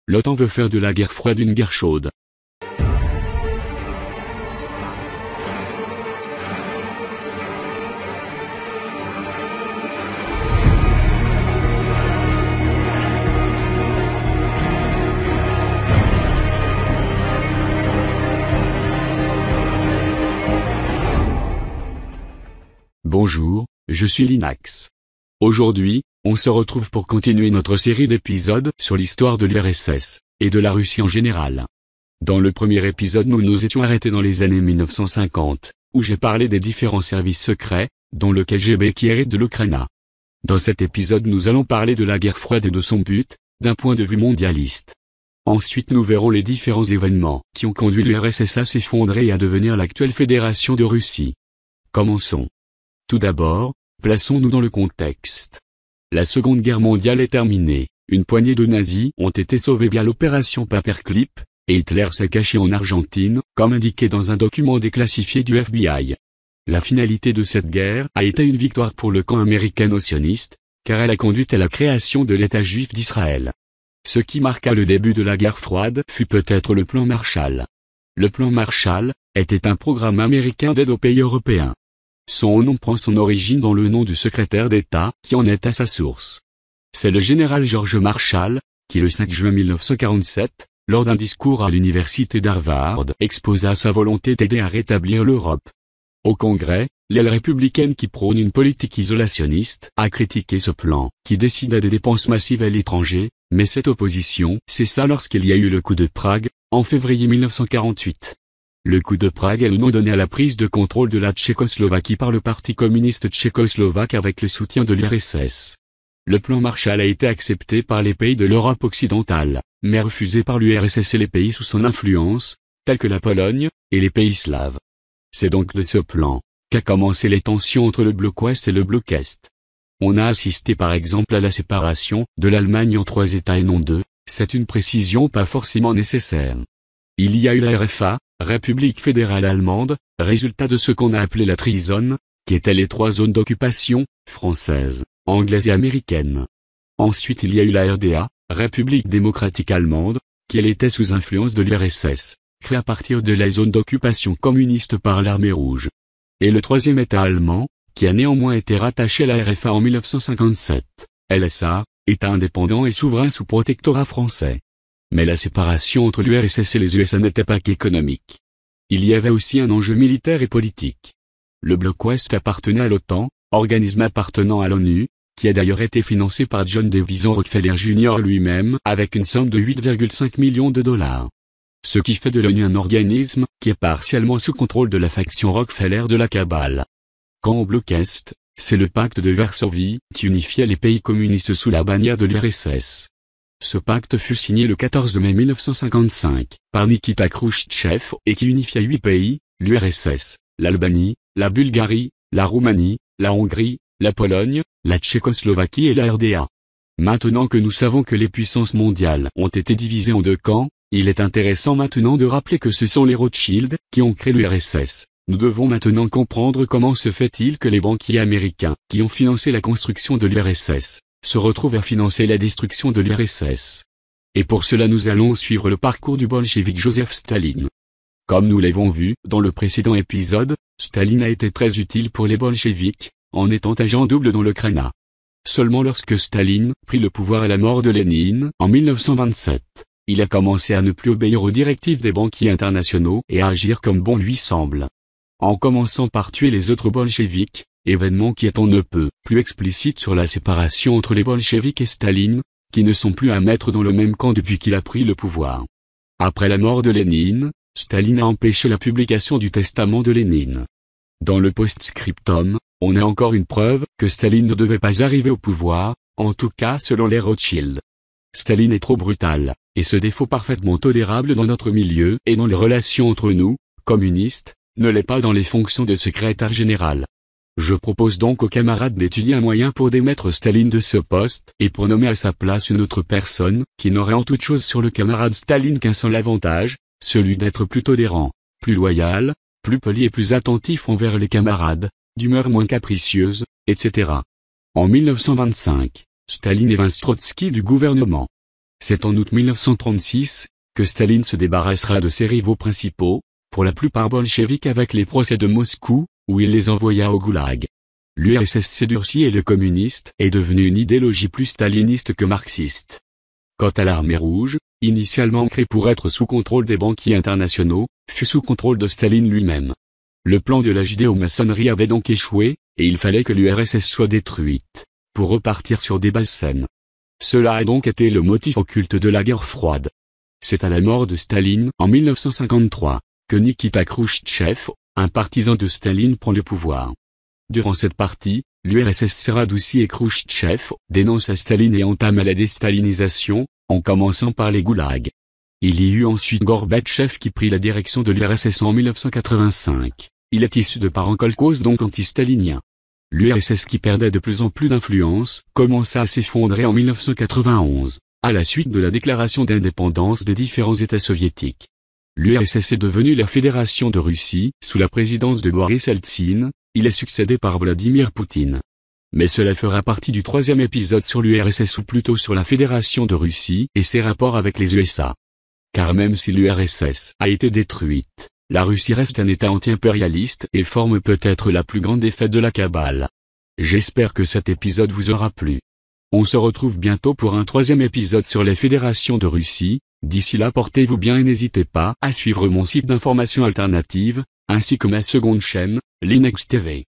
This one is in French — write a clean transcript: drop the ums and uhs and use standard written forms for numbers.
l'OTAN veut faire de la guerre froide une guerre chaude. Bonjour, je suis Linax. Aujourd'hui, on se retrouve pour continuer notre série d'épisodes sur l'histoire de l'URSS, et de la Russie en général. Dans le premier épisode nous nous étions arrêtés dans les années 1950, où j'ai parlé des différents services secrets, dont le KGB qui hérite de l'Ukraine. Dans cet épisode nous allons parler de la guerre froide et de son but, d'un point de vue mondialiste. Ensuite nous verrons les différents événements qui ont conduit l'URSS à s'effondrer et à devenir l'actuelle Fédération de Russie. Commençons. Tout d'abord, plaçons-nous dans le contexte. La Seconde Guerre mondiale est terminée, une poignée de nazis ont été sauvés via l'opération Paperclip, et Hitler s'est caché en Argentine, comme indiqué dans un document déclassifié du FBI. La finalité de cette guerre a été une victoire pour le camp américano-sioniste, car elle a conduit à la création de l'État juif d'Israël. Ce qui marqua le début de la guerre froide fut peut-être le plan Marshall. Le plan Marshall était un programme américain d'aide aux pays européens. Son nom prend son origine dans le nom du secrétaire d'État, qui en est à sa source. C'est le général George Marshall, qui le 5 juin 1947, lors d'un discours à l'université d'Harvard, exposa sa volonté d'aider à rétablir l'Europe. Au Congrès, l'aile républicaine qui prône une politique isolationniste a critiqué ce plan, qui décida des dépenses massives à l'étranger, mais cette opposition cessa lorsqu'il y a eu le coup de Prague, en février 1948. Le coup de Prague est le nom donné à la prise de contrôle de la Tchécoslovaquie par le Parti communiste tchécoslovaque avec le soutien de l'URSS. Le plan Marshall a été accepté par les pays de l'Europe occidentale, mais refusé par l'URSS et les pays sous son influence, tels que la Pologne, et les pays slaves. C'est donc de ce plan qu'a commencé les tensions entre le bloc Ouest et le bloc Est. On a assisté par exemple à la séparation de l'Allemagne en 3 États et non 2, c'est une précision pas forcément nécessaire. Il y a eu la RFA, République fédérale allemande, résultat de ce qu'on a appelé la trizone, qui étaient les 3 zones d'occupation, française, anglaise et américaine. Ensuite il y a eu la RDA, République démocratique allemande, qui elle était sous influence de l'URSS, créée à partir de la zone d'occupation communiste par l'armée rouge. Et le 3e État allemand, qui a néanmoins été rattaché à la RFA en 1957, LSA, État indépendant et souverain sous protectorat français. Mais la séparation entre l'URSS et les USA n'était pas qu'économique. Il y avait aussi un enjeu militaire et politique. Le bloc Ouest appartenait à l'OTAN, organisme appartenant à l'ONU, qui a d'ailleurs été financé par John Davison Rockefeller Jr. lui-même avec une somme de 8,5 millions de dollars. Ce qui fait de l'ONU un organisme qui est partiellement sous contrôle de la faction Rockefeller de la cabale. Quant au bloc Est, c'est le pacte de Varsovie qui unifiait les pays communistes sous la bannière de l'URSS. Ce pacte fut signé le 14 mai 1955 par Nikita Khrouchtchev et qui unifia 8 pays, l'URSS, l'Albanie, la Bulgarie, la Roumanie, la Hongrie, la Pologne, la Tchécoslovaquie et la RDA. Maintenant que nous savons que les puissances mondiales ont été divisées en 2 camps, il est intéressant maintenant de rappeler que ce sont les Rothschild qui ont créé l'URSS. Nous devons maintenant comprendre comment se fait-il que les banquiers américains qui ont financé la construction de l'URSS se retrouve à financer la destruction de l'URSS. Et pour cela nous allons suivre le parcours du bolchevique Joseph Staline. Comme nous l'avons vu dans le précédent épisode, Staline a été très utile pour les bolcheviks, en étant agent double dans l'Ukraine. Seulement lorsque Staline prit le pouvoir à la mort de Lénine, en 1927, il a commencé à ne plus obéir aux directives des banquiers internationaux et à agir comme bon lui semble. En commençant par tuer les autres bolcheviks, événement qui est on ne peut plus explicite sur la séparation entre les bolcheviks et Staline, qui ne sont plus à mettre dans le même camp depuis qu'il a pris le pouvoir. Après la mort de Lénine, Staline a empêché la publication du testament de Lénine. Dans le post-scriptum, on a encore une preuve que Staline ne devait pas arriver au pouvoir, en tout cas selon les Rothschild. Staline est trop brutal, et ce défaut parfaitement tolérable dans notre milieu et dans les relations entre nous, communistes, ne l'est pas dans les fonctions de secrétaire général. Je propose donc aux camarades d'étudier un moyen pour démettre Staline de ce poste et pour nommer à sa place une autre personne qui n'aurait en toute chose sur le camarade Staline qu'un seul avantage, celui d'être plus tolérant, plus loyal, plus poli et plus attentif envers les camarades, d'humeur moins capricieuse, etc. En 1925, Staline évince Trotsky du gouvernement. C'est en août 1936 que Staline se débarrassera de ses rivaux principaux, pour la plupart bolcheviques avec les procès de Moscou, où il les envoya au goulag. L'URSS s'est durcie et le communiste est devenu une idéologie plus staliniste que marxiste. Quant à l'armée rouge, initialement créée pour être sous contrôle des banquiers internationaux, fut sous contrôle de Staline lui-même. Le plan de la judéo-maçonnerie avait donc échoué, et il fallait que l'URSS soit détruite, pour repartir sur des bases saines. Cela a donc été le motif occulte de la guerre froide. C'est à la mort de Staline, en 1953, que Nikita Khrouchtchev, un partisan de Staline, prend le pouvoir. Durant cette partie, l'URSS s'est radoucie et Khrouchtchev dénonce à Staline et entame la déstalinisation, en commençant par les goulags. Il y eut ensuite Gorbatchev qui prit la direction de l'URSS en 1985. Il est issu de parents kolkhozes donc anti-staliniens. L'URSS qui perdait de plus en plus d'influence, commença à s'effondrer en 1991, à la suite de la déclaration d'indépendance des différents États soviétiques. L'URSS est devenue la Fédération de Russie, sous la présidence de Boris Eltsine. Il est succédé par Vladimir Poutine. Mais cela fera partie du troisième épisode sur l'URSS ou plutôt sur la Fédération de Russie et ses rapports avec les USA. Car même si l'URSS a été détruite, la Russie reste un État anti-impérialiste et forme peut-être la plus grande défaite de la cabale. J'espère que cet épisode vous aura plu. On se retrouve bientôt pour un troisième épisode sur les fédérations de Russie. D'ici là, portez-vous bien et n'hésitez pas à suivre mon site d'information alternative, ainsi que ma seconde chaîne, Linux TV.